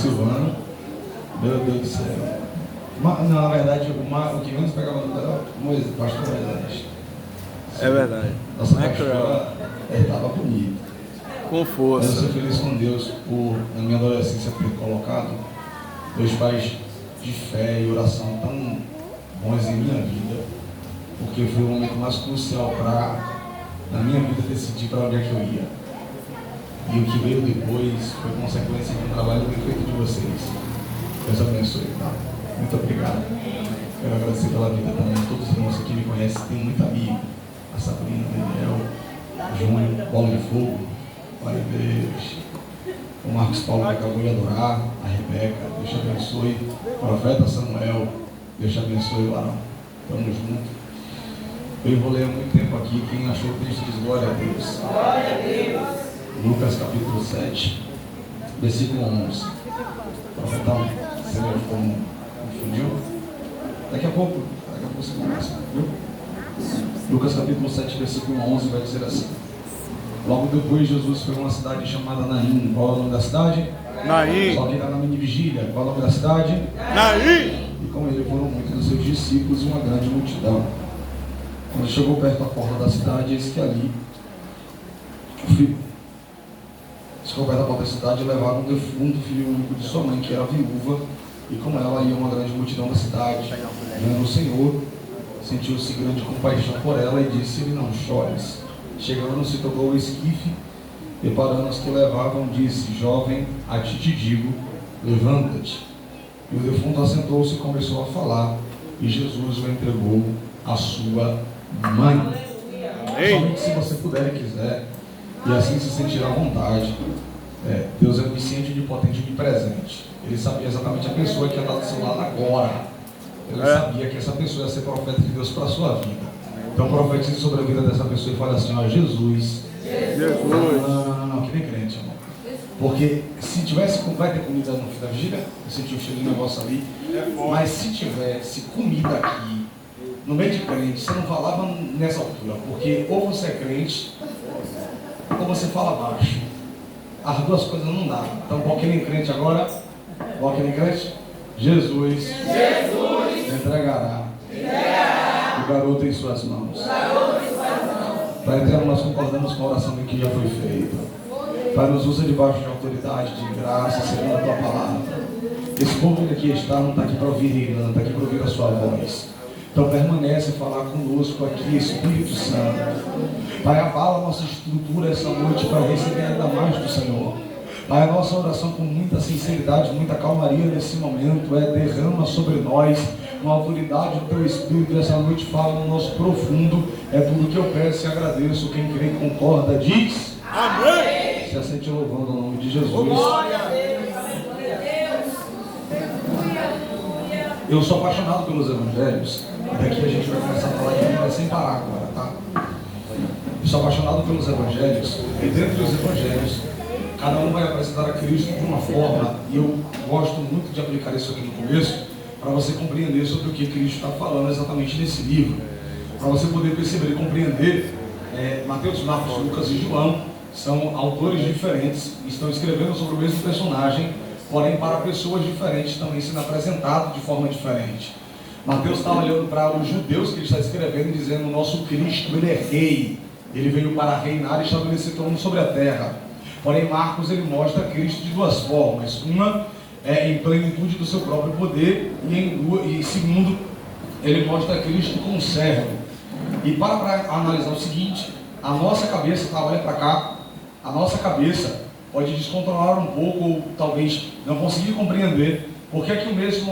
Silvano. Meu Deus do céu. Não, na verdade, o que menos pegava no era o pastor Moisés. É verdade. Nossa pastora estava bonita. Com força. Eu sou feliz com Deus por, na minha adolescência, ter colocado meus pais de fé e oração tão bons em minha vida, porque foi o momento mais crucial para, na minha vida, decidir para onde é que eu ia. E o que veio depois foi consequência de um trabalho bem feito de vocês. Deus abençoe, tá? Muito obrigado. Quero agradecer pela vida também. Todos os irmãos que me conhecem, tem muito amigo. A Sabrina, Daniel, Júnior, Bola de Fogo, Glória a Deus. O Marcos Paulo que acabou de adorar, a Rebeca, Deus te abençoe. O profeta Samuel, Deus te abençoe, Varão. Tamo junto. Eu enrolei há muito tempo aqui. Quem achou o texto diz glória a Deus. Glória a Deus. Lucas capítulo 7, versículo 11. Profetão, você me confundiu? Daqui a pouco você começa, viu? Lucas capítulo 7, versículo 11 vai dizer assim: logo depois Jesus foi a uma cidade chamada Naim. Qual é o nome da cidade? Naim. Só que era na mini vigília. Qual é o nome da cidade? Naim. E com ele foram muitos dos seus discípulos e uma grande multidão. Quando chegou perto da porta da cidade, eis que ali perto da porta da cidade, levaram um defunto filho único de sua mãe, que era viúva, e com ela ia uma grande multidão da cidade. Vendo o Senhor, sentiu-se grande compaixão por ela e disse-lhe: não chores. Chegando-se, tocou o esquife, e parando os que levavam, disse: jovem, a ti te digo, levanta-te. E o defunto assentou-se e começou a falar, e Jesus o entregou à sua mãe. Somente se você puder e quiser, e assim se sentir à vontade. Deus é onisciente, onipotente e onipresente. Ele sabia exatamente a pessoa que ia estar do seu lado agora. Ele sabia que essa pessoa ia ser profeta de Deus para a sua vida. Então profetize sobre a vida dessa pessoa e fale assim: ó, Jesus. Não, que nem crente, amor. Porque se tivesse, vai ter comida no fim da vigília, eu senti o cheiro de negócio ali. Mas se tivesse comida aqui, no meio de crente, você não falava nessa altura. Porque ou você é crente, ou você fala baixo. As duas coisas não dá. Então, qual que nem crente agora? Qual que nem crente? Jesus entregará o garoto em suas mãos. Para entrar, nós concordamos com a oração que já foi feita. Pai, nos usa debaixo de autoridade, de graça, segundo a tua palavra. Esse povo que aqui está não está aqui para ouvir não está aqui para ouvir a sua voz. Então permanece a falar conosco aqui, Espírito Santo. Pai, abala a nossa estrutura essa noite para receber ainda mais do Senhor. Pai, a nossa oração com muita sinceridade, muita calmaria nesse momento derrama sobre nós uma autoridade do Teu Espírito. Essa noite fala no nosso profundo. É tudo que eu peço e agradeço. Quem crê e concorda diz amém. Se assente louvando o nome de Jesus. Glória a Deus. Eu sou apaixonado pelos evangelhos. Daqui a gente vai começar a falar de Bíblia sem parar agora, tá? Eu sou apaixonado pelos evangelhos. E dentro dos evangelhos, cada um vai apresentar a Cristo de uma forma. E eu gosto muito de aplicar isso aqui no começo, para você compreender sobre o que Cristo está falando exatamente nesse livro. Para você poder perceber e compreender, Mateus, Marcos, Lucas e João são autores diferentes, estão escrevendo sobre o mesmo personagem, porém para pessoas diferentes, também sendo apresentado de forma diferente. Mateus está olhando para os judeus que ele está escrevendo, dizendo: o nosso Cristo, ele é rei, ele veio para reinar e estabelecer trono sobre a terra. Porém Marcos, ele mostra Cristo de duas formas: uma é em plenitude do seu próprio poder, e segundo, ele mostra Cristo como servo. E para analisar o seguinte, a nossa cabeça, tá, olha para cá, a nossa cabeça pode descontrolar um pouco, ou talvez não conseguir compreender porque aqui mesmo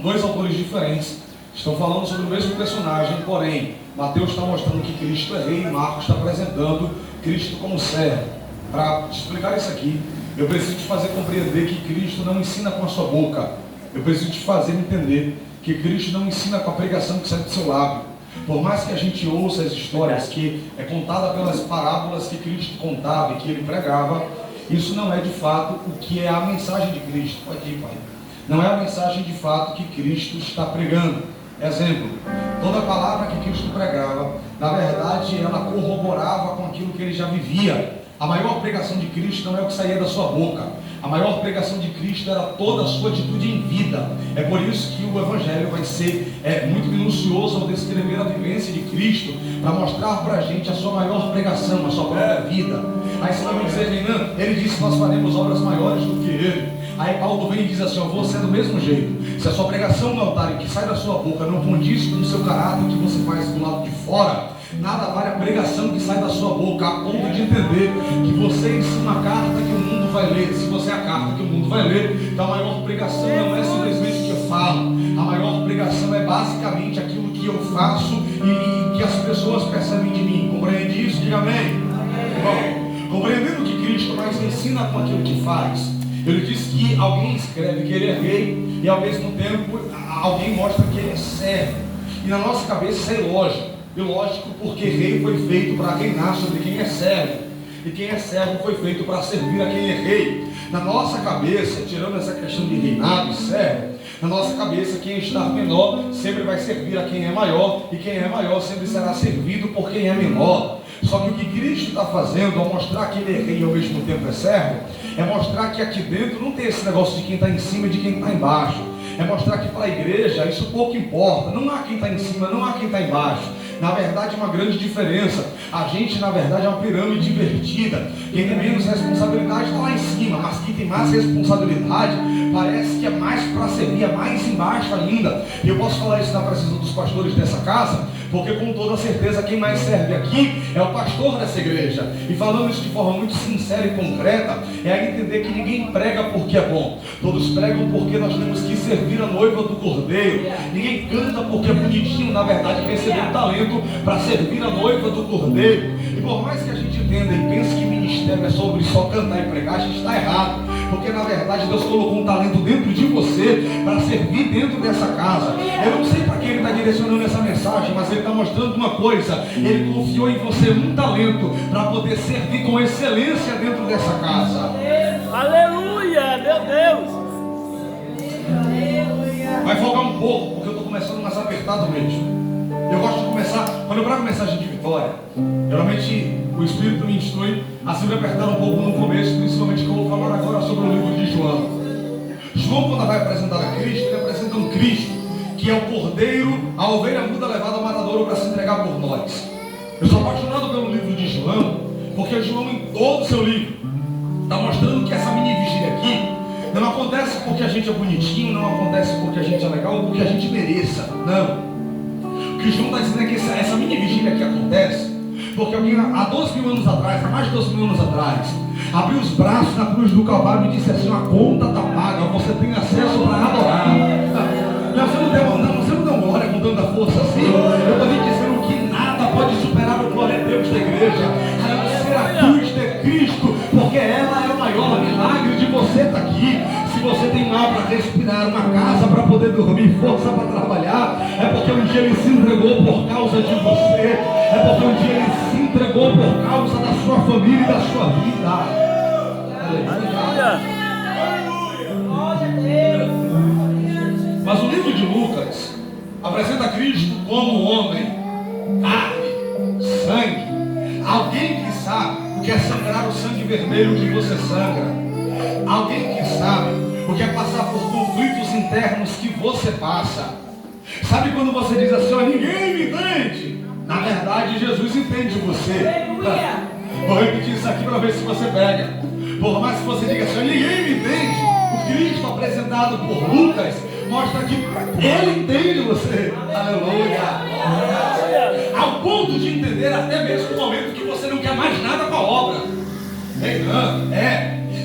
dois autores diferentes estão falando sobre o mesmo personagem, porém Mateus está mostrando que Cristo é rei e Marcos está apresentando Cristo como servo. Para explicar isso aqui, eu preciso te fazer compreender que Cristo não ensina com a sua boca. Eu preciso te fazer entender que Cristo não ensina com a pregação que sai do seu lábio. Por mais que a gente ouça as histórias que é contada pelas parábolas que Cristo contava e que ele pregava, isso não é de fato o que é a mensagem de Cristo. Pode ir, pai. Não é a mensagem de fato que Cristo está pregando. Exemplo, toda palavra que Cristo pregava, na verdade, ela corroborava com aquilo que ele já vivia. A maior pregação de Cristo não é o que saía da sua boca. A maior pregação de Cristo era toda a sua atitude em vida. É por isso que o Evangelho vai ser muito minucioso ao descrever a vivência de Cristo, para mostrar para a gente a sua maior pregação, a sua própria vida. Aí você vai me dizer, Renan, ele disse que nós faremos obras maiores do que ele. Aí Paulo vem e diz assim, você é do mesmo jeito. Se a sua pregação no altar e que sai da sua boca não condiz com o seu caráter que você faz do lado de fora, nada vale a pregação que sai da sua boca, a ponto de entender que você ensina a carta que o mundo vai ler. Se você é a carta que o mundo vai ler, então a maior pregação não é simplesmente o que eu falo. A maior pregação é basicamente aquilo que eu faço e que as pessoas percebem de mim. Compreende isso? Diga amém. Bom, compreendendo que Cristo mais ensina com aquilo que faz, ele diz que alguém escreve que ele é rei e ao mesmo tempo alguém mostra que ele é servo. E na nossa cabeça isso é ilógico. Ilógico porque rei foi feito para reinar sobre quem é servo. E quem é servo foi feito para servir a quem é rei. Na nossa cabeça, tirando essa questão de reinado e servo, na nossa cabeça quem está menor sempre vai servir a quem é maior, e quem é maior sempre será servido por quem é menor. Só que o que Cristo está fazendo ao mostrar que ele é rei e ao mesmo tempo é servo, é mostrar que aqui dentro não tem esse negócio de quem está em cima e de quem está embaixo. É mostrar que para a igreja isso pouco importa. Não há quem está em cima, não há quem está embaixo. Na verdade, uma grande diferença. A gente, na verdade, é uma pirâmide invertida. Quem tem menos responsabilidade está lá em cima, mas quem tem mais responsabilidade parece que é mais para servir, é mais embaixo ainda. E eu posso falar isso na presença dos pastores dessa casa, porque com toda certeza quem mais serve aqui é o pastor dessa igreja. E falando isso de forma muito sincera e concreta, é entender que ninguém prega porque é bom. Todos pregam porque nós temos que servir a noiva do Cordeiro. Ninguém canta porque é bonitinho, na verdade recebeu um talento para servir a noiva do Cordeiro. E por mais que a gente entenda e pense que ministério é sobre só cantar e pregar, a gente está errado. Porque na verdade Deus colocou um talento dentro de você para servir dentro dessa casa. Eu não sei para quem ele está direcionando essa mensagem, mas ele está mostrando uma coisa. Ele confiou em você um talento para poder servir com excelência dentro dessa casa. Aleluia, meu Deus. Vai folgar um pouco, porque eu estou começando mais apertado mesmo. Eu gosto de começar, quando eu gravo mensagem de vitória, geralmente o Espírito me instrui a sempre apertar um pouco no começo, principalmente que eu vou falar agora sobre o livro de João. João, quando vai apresentar a Cristo, ele apresenta um Cristo que é o Cordeiro, a ovelha muda levada ao matadouro para se entregar por nós. Eu sou apaixonado pelo livro de João, porque João em todo o seu livro está mostrando que essa mini vigília aqui não acontece porque a gente é bonitinho, não acontece porque a gente é legal ou porque a gente mereça, não. O que João está dizendo é que essa mini vigília aqui acontece porque alguém há 12 mil anos atrás, há mais de 12 mil anos atrás, abriu os braços na cruz do Calvário e disse assim: a conta está paga, você tem acesso para adorar. Você não deu glória com tanta força assim. Eu estou lhe dizendo que nada pode superar o glória a Deus da igreja, a não ser a cruz de Cristo, porque ela é o maior milagre de você estar aqui. Se você tem um ar para respirar, uma casa para poder dormir, força para trabalhar, é porque um dia ele se entregou por causa de você, é porque um dia ele se entregou por causa da sua família e da sua vida. Aleluia. Mas o livro de Lucas apresenta Cristo como um homem, carne, sangue, alguém que sabe o que é sangrar o sangue vermelho que você sangra, alguém que sabe o que é passar por conflitos internos que você passa. Sabe quando você diz assim: ó, ninguém me entende? Na verdade, Jesus entende você. Vou repetir isso aqui para ver se você pega. Por mais que você diga assim: ninguém me entende, o Cristo apresentado por Lucas mostra que ele entende você. Aleluia. Ao ponto de entender até mesmo o momento que você não quer mais nada com a obra.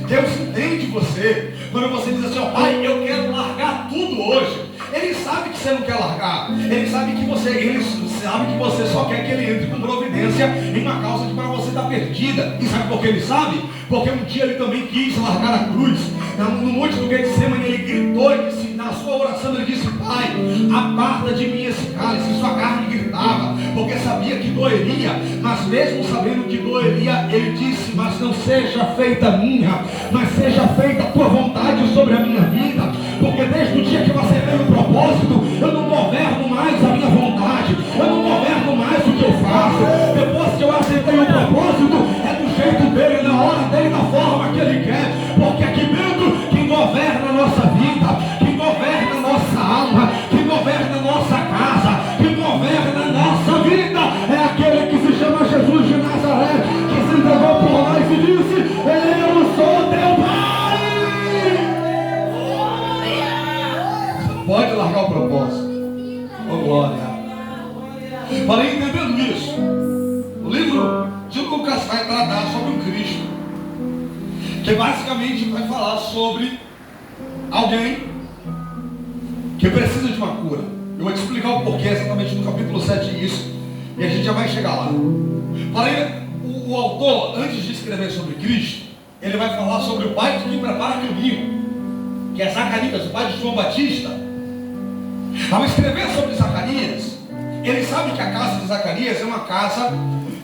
Deus entende você. Quando você diz assim: ó, pai, eu quero largar tudo hoje. Ele sabe que você não quer largar. Ele sabe que você só quer que ele entre com providência em uma causa que para você está perdida. E sabe por que ele sabe? Porque um dia ele também quis largar a cruz. No monte do Getsemane ele gritou e disse, na sua oração ele disse: pai, aparta de mim esse cálice. E sua carne gritava, porque sabia que doeria. Mas mesmo sabendo que doeria, ele disse: mas não seja feita a minha, mas seja feita a tua vontade sobre a minha vida. Porque desde o dia que eu acertei o propósito, eu não governo mais a minha vontade, eu não governo mais o que eu faço. Depois que eu acertei o propósito, é do jeito dele, na hora dele, da forma que ele quer. Porque aqui mesmo largar o propósito. Oh, glória. Para entendendo isso, o livro de Lucas vai tratar sobre o Cristo, que basicamente vai falar sobre alguém que precisa de uma cura. Eu vou te explicar o porquê exatamente no capítulo 7 disso, e a gente já vai chegar lá. Porém, o autor, antes de escrever sobre Cristo, ele vai falar sobre o pai que prepara caminho, que é Zacarias, o pai de João Batista. Ao escrever sobre Zacarias, ele sabe que a casa de Zacarias é uma casa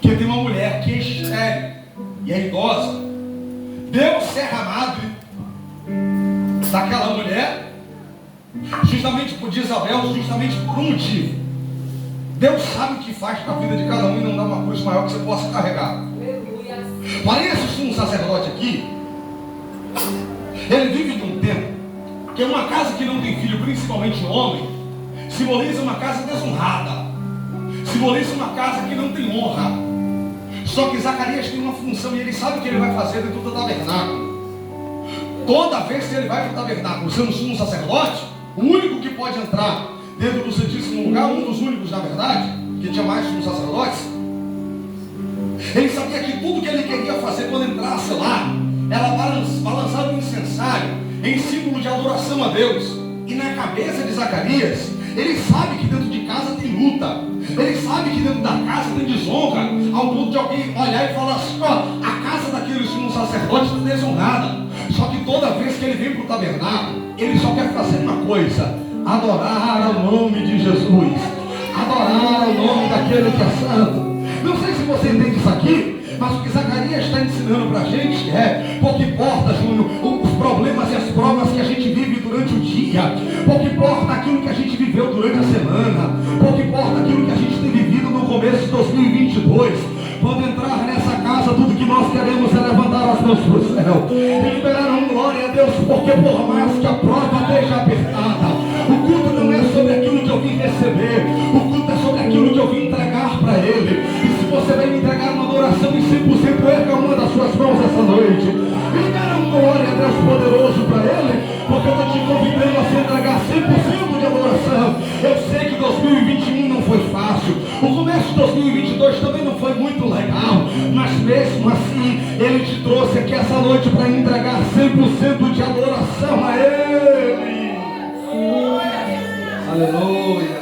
que tem uma mulher que é estéril e é idosa. Deus serra a madre daquela mulher, justamente por Isabel, justamente por um motivo. Deus sabe o que faz com a vida de cada um e não dá uma cruz maior que você possa carregar. Para esse sumo sacerdote aqui, ele vive de um tempo que é uma casa que não tem filho, principalmente homem, simboliza uma casa desonrada, simboliza uma casa que não tem honra. Só que Zacarias tem uma função e ele sabe o que ele vai fazer dentro do tabernáculo. Toda vez que ele vai para o tabernáculo, sendo sumo sacerdote, o único que pode entrar dentro do Santíssimo Lugar, um dos únicos na verdade, que tinha mais sumos sacerdotes, ele sabia que tudo que ele queria fazer quando entrasse lá, era balançar o incensário em símbolo de adoração a Deus. E na cabeça de Zacarias, ele sabe que dentro de casa tem luta, ele sabe que dentro da casa tem desonra, ao ponto de alguém olhar e falar assim: ó, a casa daquele sumo sacerdote está desonrada. Só que toda vez que ele vem para o tabernáculo, ele só quer fazer uma coisa: adorar ao nome de Jesus, adorar ao nome daquele que é santo. Não sei se você entende isso aqui, mas o que Zacarias está ensinando para a gente é: pouco importa, Júnior, os problemas e as provas que a gente vive durante o dia, pouco importa aquilo que a gente viveu durante a semana, pouco importa aquilo que a gente tem vivido no começo de 2022. Quando entrar nessa casa, tudo que nós queremos é levantar as mãos para o céu e liberar uma glória a Deus, porque por mais que a prova esteja apertada, o culto não é sobre aquilo que eu vim receber, o culto é sobre aquilo que eu vim entregar para Ele. E se você vai me entregar uma adoração em 100%, erga uma das suas mãos essa noite e libera uma glória a Deus poderoso para Ele, porque eu estou te convidando a se entregar 100% de adoração. Eu sei que 2021 não foi fácil, o começo de 2022 também não foi muito legal, mas mesmo assim Ele te trouxe aqui essa noite para entregar 100% de adoração a Ele. Aleluia.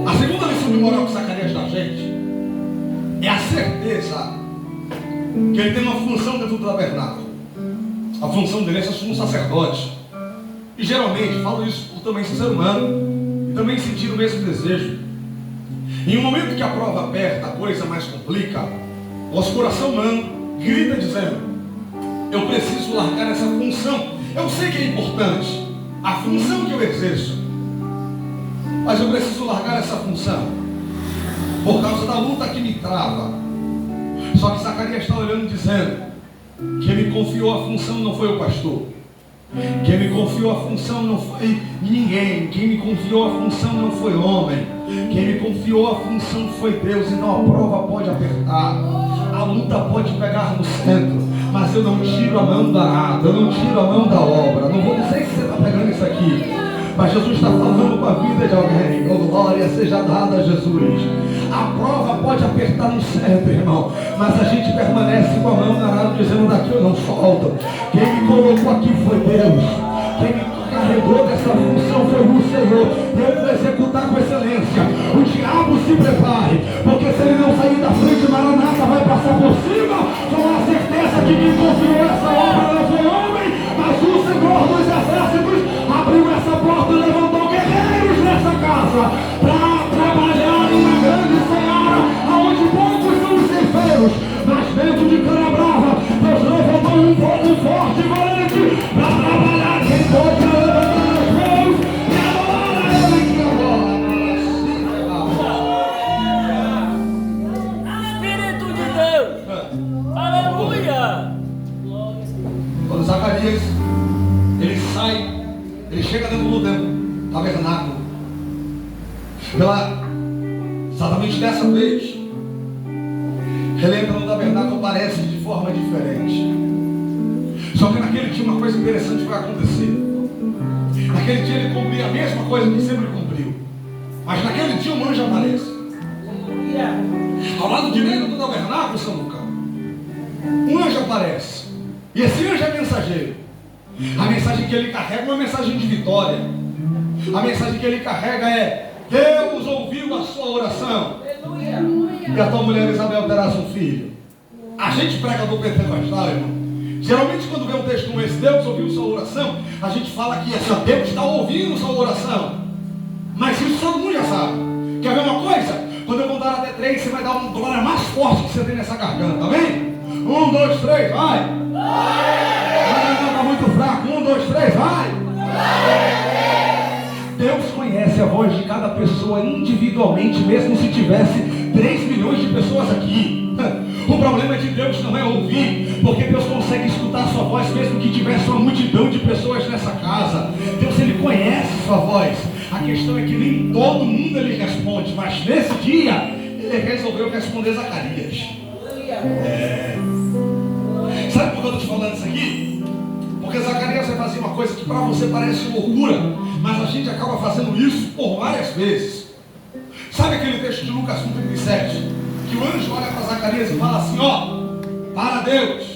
A segunda lição de moral que Zacarias dá a gente é a certeza que ele tem uma função dentro do tabernáculo. A função dele é ser sumo sacerdote. E geralmente, falo isso por também ser ser humano e também sentir o mesmo desejo. Em um momento que a prova aperta, a coisa mais complica, o nosso coração humano grita dizendo: eu preciso largar essa função. Eu sei que é importante a função que eu exerço, mas eu preciso largar essa função por causa da luta que me trava. Só que Zacarias está olhando dizendo: quem me confiou a função não foi o pastor, quem me confiou a função não foi ninguém, quem me confiou a função não foi homem, quem me confiou a função foi Deus. Então a prova pode apertar, a luta pode pegar no centro, mas eu não tiro a mão da nada, eu não tiro a mão da obra. Não vou dizer que você está pegando isso aqui, mas Jesus está falando com a vida de alguém. Oh, glória seja dada a Jesus. A prova pode apertar no centro, irmão, mas a gente permanece com a mão na arada, dizendo: daqui eu não solto. Quem me colocou aqui foi Deus, quem me carregou dessa função foi o Senhor. Eu vou executar com excelência. O diabo se prepare, porque se ele não sair da frente, Maranata vai passar por cima. Com a certeza que quem confiou essa obra não foi homem, mas o Senhor dos exércitos abriu essa porta e levantou guerreiros nessa casa para trabalhar numa grande seara, onde poucos são os ceifeiros, mas dentro de Cana Brava Deus levantou um povo forte e valente para trabalhar. Quem pode levantar as mãos e adorar a Ele que adora. Espírito de Deus. Aleluia. Quando Zacarias ele sai, ele chega dentro do tabernáculo, exatamente dessa vez, ele entra no tabernáculo, parece de forma diferente. interessante vai acontecer. Naquele dia ele cumpria a mesma coisa que sempre cumpriu. Mas naquele dia um anjo aparece. Ao lado direito do tabernáculo, São Lucas, um anjo aparece. E esse anjo é mensageiro. A mensagem que ele carrega é uma mensagem de vitória. A mensagem que ele carrega é: Deus ouviu a sua oração. E a tua mulher Isabel terás um filho. A gente prega do pentecostal, irmão. Geralmente quando vê um texto como esse, Deus ouviu sua oração, a gente fala que Deus está ouvindo sua oração. Mas isso todo mundo já sabe. Quer ver uma coisa? Quando eu contar até 3, você vai dar uma glória mais forte que você tem nessa garganta, amém? 1, 2, 3, vai! Não, está muito fraco. 1, 2, 3, vai! Deus conhece a voz de cada pessoa individualmente, mesmo se tivesse 3 milhões de pessoas aqui. O problema de Deus não é ouvir, porque Deus consegue escutar a sua voz mesmo que tivesse uma multidão de pessoas nessa casa. Deus, ele conhece a sua voz. A questão é que nem todo mundo ele responde, mas nesse dia ele resolveu responder Zacarias. Sabe por que eu estou te falando isso aqui? Porque Zacarias vai fazer uma coisa que para você parece loucura, mas a gente acaba fazendo isso por várias vezes. Sabe aquele texto de Lucas 1:37? Que o anjo olha para Zacarias e fala assim: ó, para Deus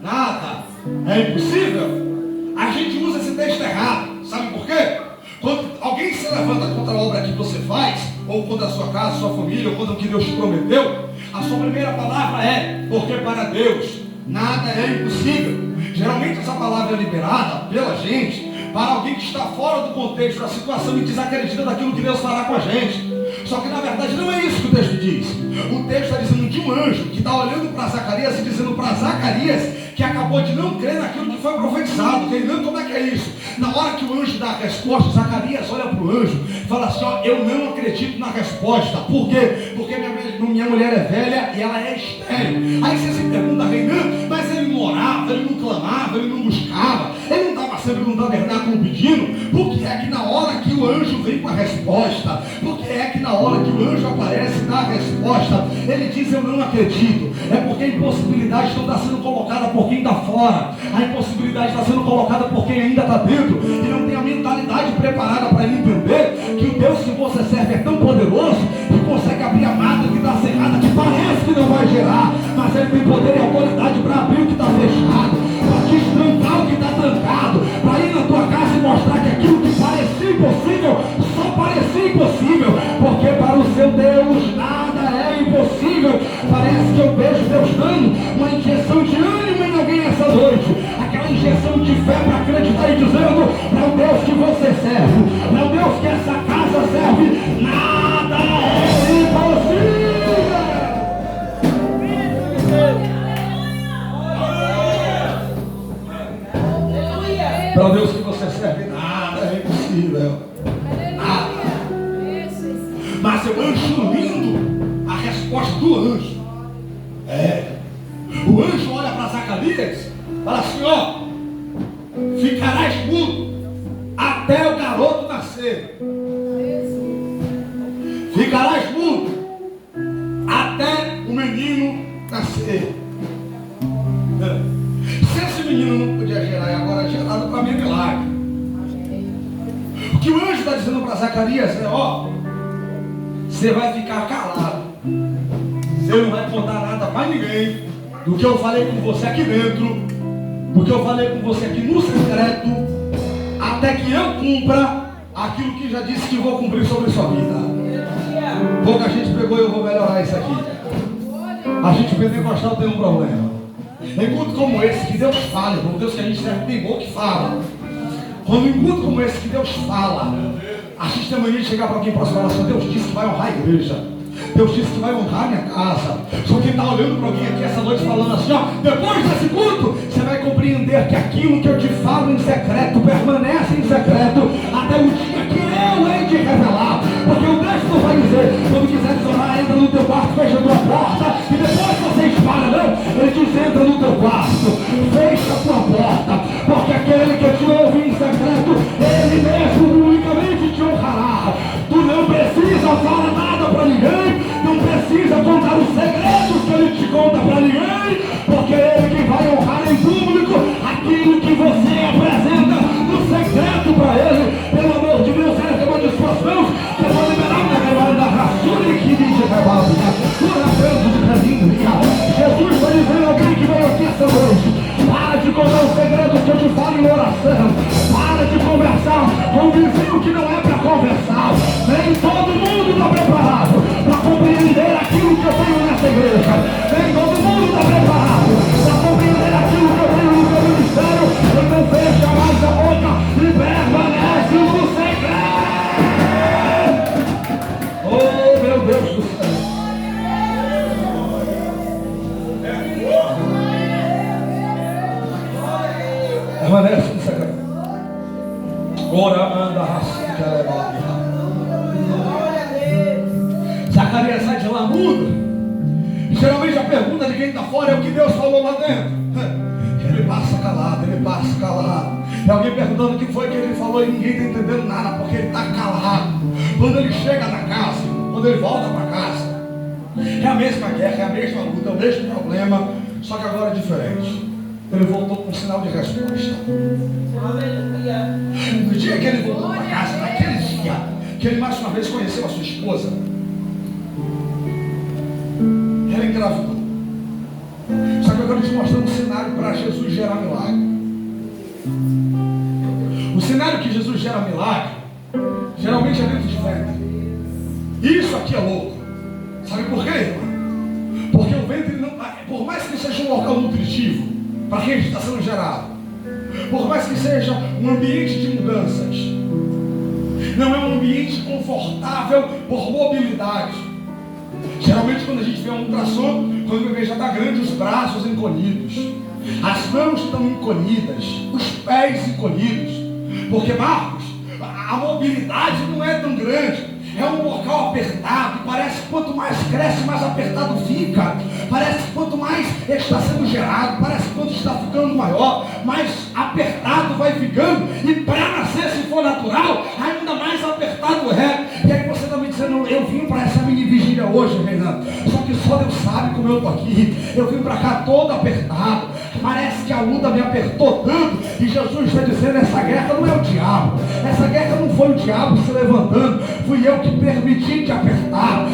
nada é impossível. A gente usa esse texto errado. Sabe por quê? Quando alguém se levanta contra a obra que você faz, ou contra a sua casa, sua família, ou contra o que Deus te prometeu, a sua primeira palavra é: porque para Deus nada é impossível. Geralmente essa palavra é liberada pela gente para alguém que está fora do contexto da situação e desacredita daquilo que Deus fará com a gente. Só que na verdade não é isso que o texto diz. O texto está dizendo de um anjo que está olhando para Zacarias e dizendo para Zacarias que acabou de não crer naquilo que foi profetizado. Que ele não, como é que é isso? Na hora que o anjo dá a resposta, Zacarias olha para o anjo e fala assim: ó, eu não acredito na resposta. Por quê? Porque minha mulher é velha e ela é estéril. Aí você se pergunta: Renan, mas ele não orava, ele não clamava, ele não buscava, ele não estava sempre no tabernáculo pedindo? Por que é que na hora que o anjo vem com a resposta, por que é que na hora que o anjo aparece e dá a resposta, ele diz: eu não acredito? É porque a impossibilidade não está sendo colocada por quem está fora, a impossibilidade está sendo colocada por quem ainda está dentro e não tem a mentalidade preparada para ele entender que o Deus que você serve é tão poderoso que consegue abrir a mata que está cerrada, que parece que não vai gerar, mas ele tem poder e autoridade para abrir o que está fechado, para destrancar o que está trancado, para ir na tua casa e mostrar que aquilo que parecia impossível só parecia impossível, porque para o seu Deus nada é impossível. Parece que eu vejo Deus dando uma injeção de ânimo em alguém essa noite, aquela injeção de fé para acreditar e dizendo: para o Deus que você serve, para o Deus que essa casa serve, nada é impossível. Para o Deus que você serve, nada é impossível. Nada. Mas eu acho lindo a resposta do anjo. O anjo olha para Zacarias e fala assim: ó, ficarás mudo até o garoto nascer. Ficarás mudo até o menino nascer. Se esse menino não podia gerar e agora é gerado, para mim é milagre. O que o anjo está dizendo para Zacarias é: ó, você vai ficar calado, você não vai contar nada para ninguém do que eu falei com você aqui dentro, do que eu falei com você aqui no secreto, até que eu cumpra aquilo que já disse que vou cumprir sobre sua vida. Pouca gente pegou e eu vou melhorar isso aqui. A gente pentecostal tem um problema. Em culto como esse, que Deus fala, irmão, Deus que a gente serve tem boca que fala. Quando em culto como esse que Deus fala, a gente tem mania de chegar para alguém próximo e falar assim: Deus disse que vai honrar a igreja, Deus disse que vai honrar a minha casa. Só quem está olhando para alguém aqui essa noite falando assim: ó, depois desse culto, você vai compreender que aquilo que eu te falo em secreto permanece em secreto até o dia que eu hei de revelar. Porque o texto vai dizer: quando quiseres orar, entra no teu quarto, fecha a tua porta e depois você espalha. Não, ele diz: entra no teu quarto, fecha a tua porta, porque aquele que te ouve em secreto, ele mesmo unicamente te honrará. Tu não precisa falar nada para ninguém, não precisa contar os segredos que ele te conta para ninguém, porque ele que vai honrar em público aquilo que você é essa noite. Para de contar o segredo que eu te falo em oração. Para de conversar com um vizinho que não é para conversar. Nem todo mundo está preparado para compreender aquilo que eu tenho nessa igreja. Nem todo mundo está preparado para compreender aquilo que eu tenho no meu ministério. Então fecha mais a boca e permanece no segredo. Oh, meu Deus do céu. Permanece no segredo. Ora, manda, raça, que ela é barra. Zacarias sai de lá mudo. Geralmente a pergunta de quem está fora é o que Deus falou lá dentro. Ele passa calado, ele passa calado. E alguém perguntando o que foi que ele falou e ninguém está entendendo nada, porque ele está calado. Quando ele chega na casa, quando ele volta para casa, é a mesma guerra, é a mesma luta, é o mesmo problema, só que agora é diferente. Ele voltou com um sinal de resposta. No dia que ele voltou para casa, naquele dia que ele mais uma vez conheceu a sua esposa, ela engravidou. Só que agora eles mostram um cenário para Jesus gerar milagre. O cenário que Jesus gera milagre geralmente é dentro de ventre. Isso aqui é louco. Sabe por quê, irmão? Porque o ventre não, por mais que seja um local nutritivo para quem está sendo gerado, por mais que seja um ambiente de mudanças, não é um ambiente confortável por mobilidade. Geralmente quando a gente vê um ultrassom, quando o bebê já está grande, os braços encolhidos, as mãos estão encolhidas, os pés encolhidos, porque, Marcos, a mobilidade não é tão grande. É um local apertado, parece que quanto mais cresce, mais apertado fica. Parece que quanto mais ele está sendo gerado, parece que quanto está ficando maior, mais apertado vai ficando. E para nascer, se for natural, ainda mais apertado é. E aí você está me dizendo, eu vim para essa mini vigília hoje, Reinaldo. Só que só Deus sabe como eu estou aqui. Eu vim para cá todo apertado. Parece que a luta me apertou tanto. E Jesus está dizendo, essa guerra não é o diabo. Essa guerra não foi o diabo se levantando. Fui eu que permiti te apertar.